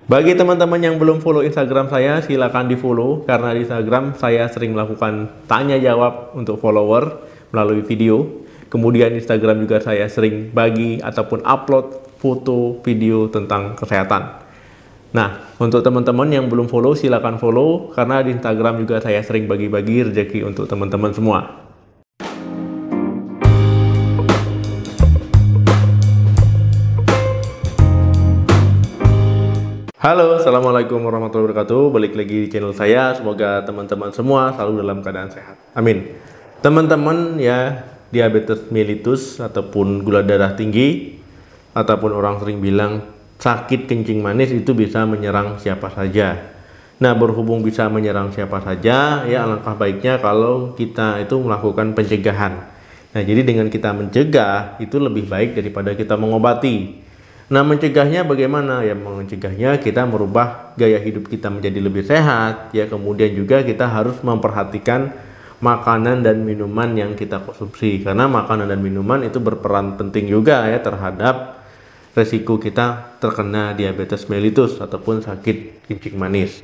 Bagi teman-teman yang belum follow Instagram saya, silakan di follow karena di Instagram saya sering melakukan tanya jawab untuk follower melalui video. Kemudian Instagram juga saya sering bagi ataupun upload foto video tentang kesehatan. Nah, untuk teman-teman yang belum follow, silakan follow karena di Instagram juga saya sering bagi-bagi rezeki untuk teman-teman semua. Halo, assalamualaikum warahmatullahi wabarakatuh. Balik lagi di channel saya. Semoga teman-teman semua selalu dalam keadaan sehat. Amin. Teman-teman ya, diabetes mellitus ataupun gula darah tinggi ataupun orang sering bilang sakit kencing manis itu bisa menyerang siapa saja. Nah, berhubung bisa menyerang siapa saja, ya alangkah baiknya kalau kita itu melakukan pencegahan. Nah, jadi dengan kita mencegah itu lebih baik daripada kita mengobati. Nah, mencegahnya bagaimana? Ya, mencegahnya kita merubah gaya hidup kita menjadi lebih sehat, ya. Kemudian juga kita harus memperhatikan makanan dan minuman yang kita konsumsi, karena makanan dan minuman itu berperan penting juga ya terhadap resiko kita terkena diabetes mellitus ataupun sakit kencing manis.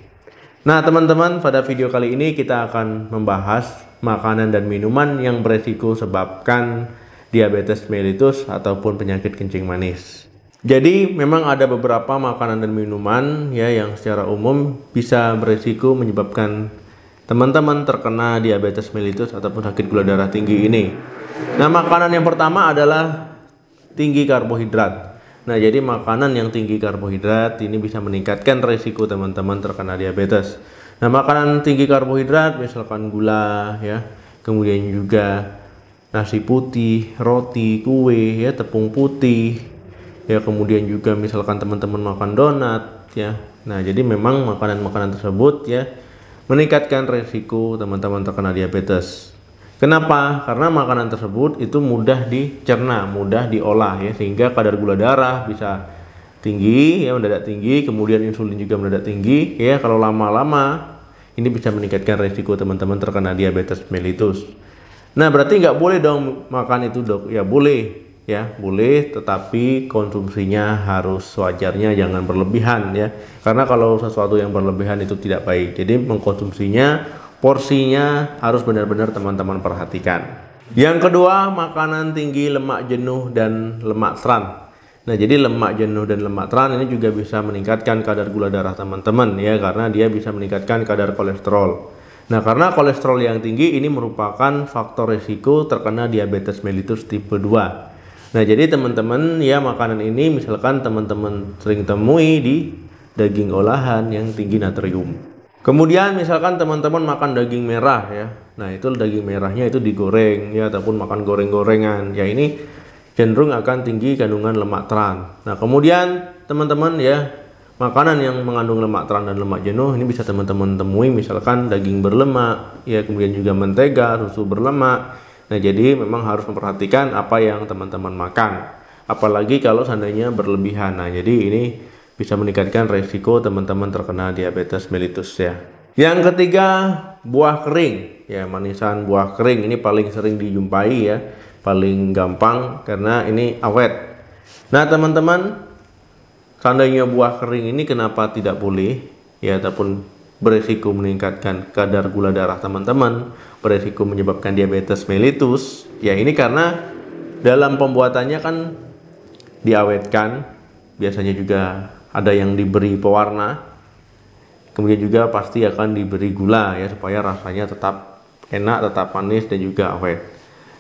Nah, teman-teman, pada video kali ini kita akan membahas makanan dan minuman yang beresiko sebabkan diabetes mellitus ataupun penyakit kencing manis. Jadi memang ada beberapa makanan dan minuman ya yang secara umum bisa beresiko menyebabkan teman-teman terkena diabetes mellitus ataupun sakit gula darah tinggi ini. Nah, makanan yang pertama adalah tinggi karbohidrat. Nah, jadi makanan yang tinggi karbohidrat ini bisa meningkatkan resiko teman-teman terkena diabetes. Nah, makanan tinggi karbohidrat misalkan gula ya, kemudian juga nasi putih, roti, kue ya, tepung putih. Ya, kemudian juga misalkan teman-teman makan donat ya. Nah, jadi memang makanan-makanan tersebut ya meningkatkan resiko teman-teman terkena diabetes. Kenapa? Karena makanan tersebut itu mudah dicerna, mudah diolah ya, sehingga kadar gula darah bisa tinggi ya, mendadak tinggi, kemudian insulin juga mendadak tinggi ya. Kalau lama-lama ini bisa meningkatkan resiko teman-teman terkena diabetes mellitus. Nah, berarti nggak boleh dong makan itu, Dok? Ya boleh. Ya boleh, tetapi konsumsinya harus sewajarnya, jangan berlebihan ya, karena kalau sesuatu yang berlebihan itu tidak baik. Jadi mengkonsumsinya, porsinya harus benar-benar teman-teman perhatikan. Yang kedua, makanan tinggi lemak jenuh dan lemak trans. Nah, jadi lemak jenuh dan lemak trans ini juga bisa meningkatkan kadar gula darah teman-teman ya, karena dia bisa meningkatkan kadar kolesterol. Nah, karena kolesterol yang tinggi ini merupakan faktor risiko terkena diabetes mellitus tipe 2. Nah, jadi teman-teman ya, makanan ini misalkan teman-teman sering temui di daging olahan yang tinggi natrium. Kemudian misalkan teman-teman makan daging merah ya. Nah, itu daging merahnya itu digoreng ya, ataupun makan goreng-gorengan. Ya, ini cenderung akan tinggi kandungan lemak trans. Nah, kemudian teman-teman ya, makanan yang mengandung lemak trans dan lemak jenuh ini bisa teman-teman temui misalkan daging berlemak ya, kemudian juga mentega, susu berlemak. Nah, jadi memang harus memperhatikan apa yang teman-teman makan, apalagi kalau seandainya berlebihan. Nah, jadi ini bisa meningkatkan resiko teman-teman terkena diabetes mellitus ya. Yang ketiga, buah kering ya, manisan buah kering ini paling sering dijumpai ya, paling gampang karena ini awet. Nah, teman-teman, seandainya buah kering ini kenapa tidak boleh ya, ataupun beresiko meningkatkan kadar gula darah teman-teman, beresiko menyebabkan diabetes mellitus ya, ini karena dalam pembuatannya kan diawetkan, biasanya juga ada yang diberi pewarna, kemudian juga pasti akan diberi gula ya, supaya rasanya tetap enak, tetap manis dan juga awet.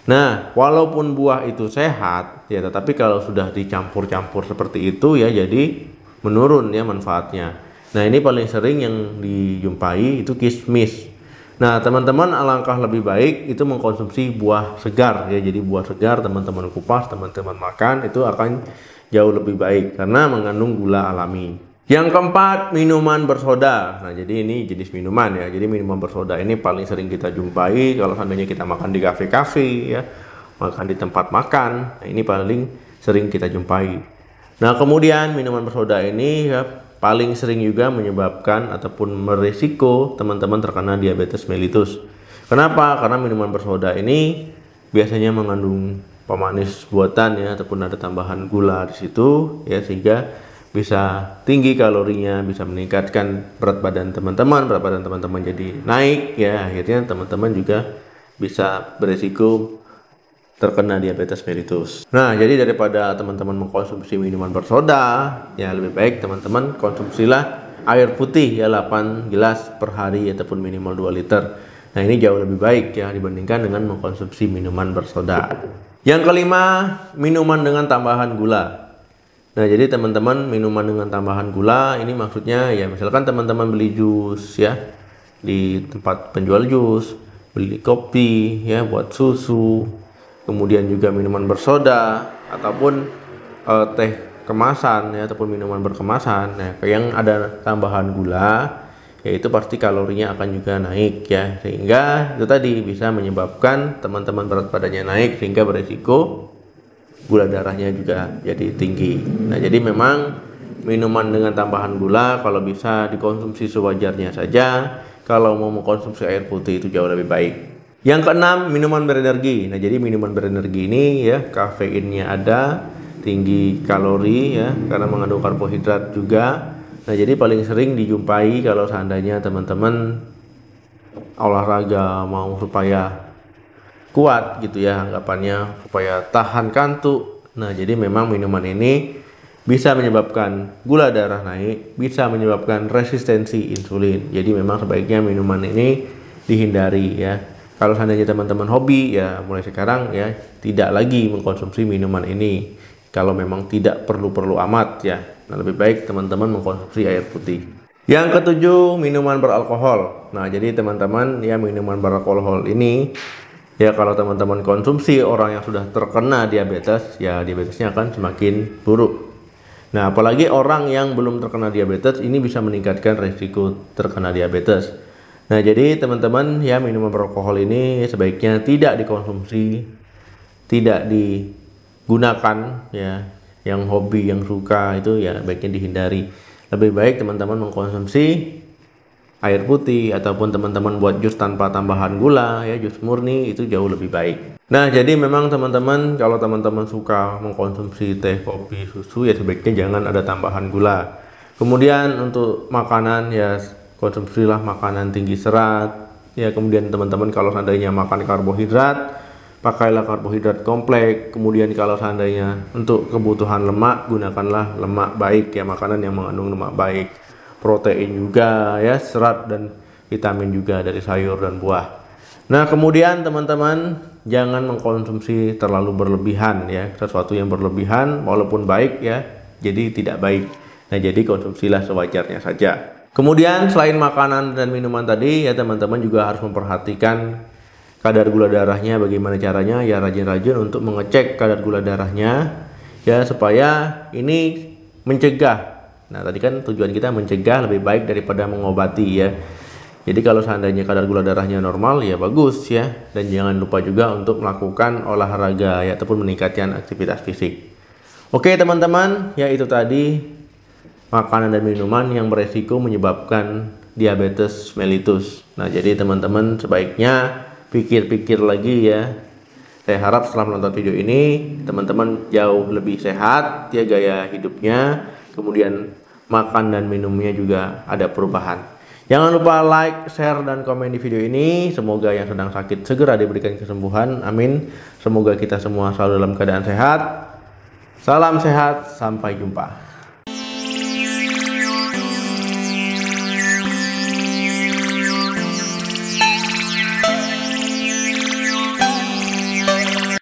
Nah, walaupun buah itu sehat ya, tetapi kalau sudah dicampur-campur seperti itu ya, jadi menurun ya manfaatnya. Nah, ini paling sering yang dijumpai itu kismis. Nah, teman-teman, alangkah lebih baik itu mengkonsumsi buah segar ya. Jadi buah segar teman-teman kupas, teman-teman makan, itu akan jauh lebih baik karena mengandung gula alami. Yang keempat, minuman bersoda. Nah, jadi ini jenis minuman ya. Jadi minuman bersoda ini paling sering kita jumpai kalau seandainya kita makan di kafe-kafe ya, makan di tempat makan. Nah, ini paling sering kita jumpai. Nah, kemudian minuman bersoda ini ya paling sering juga menyebabkan ataupun merisiko teman-teman terkena diabetes mellitus. Kenapa? Karena minuman bersoda ini biasanya mengandung pemanis buatan ya, ataupun ada tambahan gula di situ ya, sehingga bisa tinggi kalorinya, bisa meningkatkan berat badan teman-teman, jadi naik ya, akhirnya teman-teman juga bisa beresiko terkena diabetes mellitus. Nah, jadi daripada teman-teman mengkonsumsi minuman bersoda, ya lebih baik teman-teman konsumsilah air putih ya 8 gelas per hari ataupun minimal 2 liter. Nah, ini jauh lebih baik ya dibandingkan dengan mengkonsumsi minuman bersoda. Yang kelima, minuman dengan tambahan gula. Nah, jadi teman-teman minuman dengan tambahan gula ini maksudnya ya misalkan teman-teman beli jus ya di tempat penjual jus, beli kopi ya buat susu, kemudian juga minuman bersoda ataupun teh kemasan ya ataupun minuman berkemasan ya yang ada tambahan gula, yaitu pasti kalorinya akan juga naik ya, sehingga itu tadi bisa menyebabkan teman-teman berat badannya naik sehingga beresiko gula darahnya juga jadi tinggi. Nah, jadi memang minuman dengan tambahan gula kalau bisa dikonsumsi sewajarnya saja. Kalau mau mengkonsumsi air putih itu jauh lebih baik. Yang keenam, minuman berenergi. Nah, jadi minuman berenergi ini ya kafeinnya ada, tinggi kalori ya karena mengandung karbohidrat juga. Nah, jadi paling sering dijumpai kalau seandainya teman-teman olahraga mau supaya kuat gitu ya anggapannya, supaya tahan kantuk. Nah, jadi memang minuman ini bisa menyebabkan gula darah naik, bisa menyebabkan resistensi insulin. Jadi memang sebaiknya minuman ini dihindari ya. Kalau seandainya teman-teman hobi ya mulai sekarang ya tidak lagi mengkonsumsi minuman ini kalau memang tidak perlu-perlu amat ya. Nah, lebih baik teman-teman mengkonsumsi air putih. Yang ketujuh, minuman beralkohol. Nah, jadi teman-teman ya minuman beralkohol ini ya kalau teman-teman konsumsi orang yang sudah terkena diabetes, ya diabetesnya akan semakin buruk. Nah, apalagi orang yang belum terkena diabetes ini bisa meningkatkan risiko terkena diabetes. Nah, jadi teman-teman ya minuman beralkohol ini sebaiknya tidak dikonsumsi, tidak digunakan ya. Yang hobi, yang suka itu ya baiknya dihindari. Lebih baik teman-teman mengkonsumsi air putih ataupun teman-teman buat jus tanpa tambahan gula ya, jus murni itu jauh lebih baik. Nah, jadi memang teman-teman kalau teman-teman suka mengkonsumsi teh, kopi, susu ya sebaiknya jangan ada tambahan gula. Kemudian untuk makanan ya konsumsilah makanan tinggi serat ya. Kemudian teman-teman kalau seandainya makan karbohidrat, pakailah karbohidrat kompleks. Kemudian kalau seandainya untuk kebutuhan lemak, gunakanlah lemak baik ya, makanan yang mengandung lemak baik. Protein juga ya, serat dan vitamin juga dari sayur dan buah. Nah, kemudian teman-teman jangan mengkonsumsi terlalu berlebihan ya. Sesuatu yang berlebihan walaupun baik ya, jadi tidak baik. Nah, jadi konsumsilah sewajarnya saja. Kemudian selain makanan dan minuman tadi ya, teman-teman juga harus memperhatikan kadar gula darahnya. Bagaimana caranya? Ya rajin-rajin untuk mengecek kadar gula darahnya ya, supaya ini mencegah. Nah, tadi kan tujuan kita mencegah lebih baik daripada mengobati ya. Jadi kalau seandainya kadar gula darahnya normal ya bagus ya. Dan jangan lupa juga untuk melakukan olahraga ya ataupun meningkatkan aktivitas fisik. Oke teman-teman, ya itu tadi makanan dan minuman yang beresiko menyebabkan diabetes mellitus. Nah, jadi teman-teman sebaiknya pikir-pikir lagi ya. Saya harap setelah menonton video ini teman-teman jauh lebih sehat ya gaya hidupnya. Kemudian makan dan minumnya juga ada perubahan. Jangan lupa like, share, dan komen di video ini. Semoga yang sedang sakit segera diberikan kesembuhan. Amin. Semoga kita semua selalu dalam keadaan sehat. Salam sehat, sampai jumpa.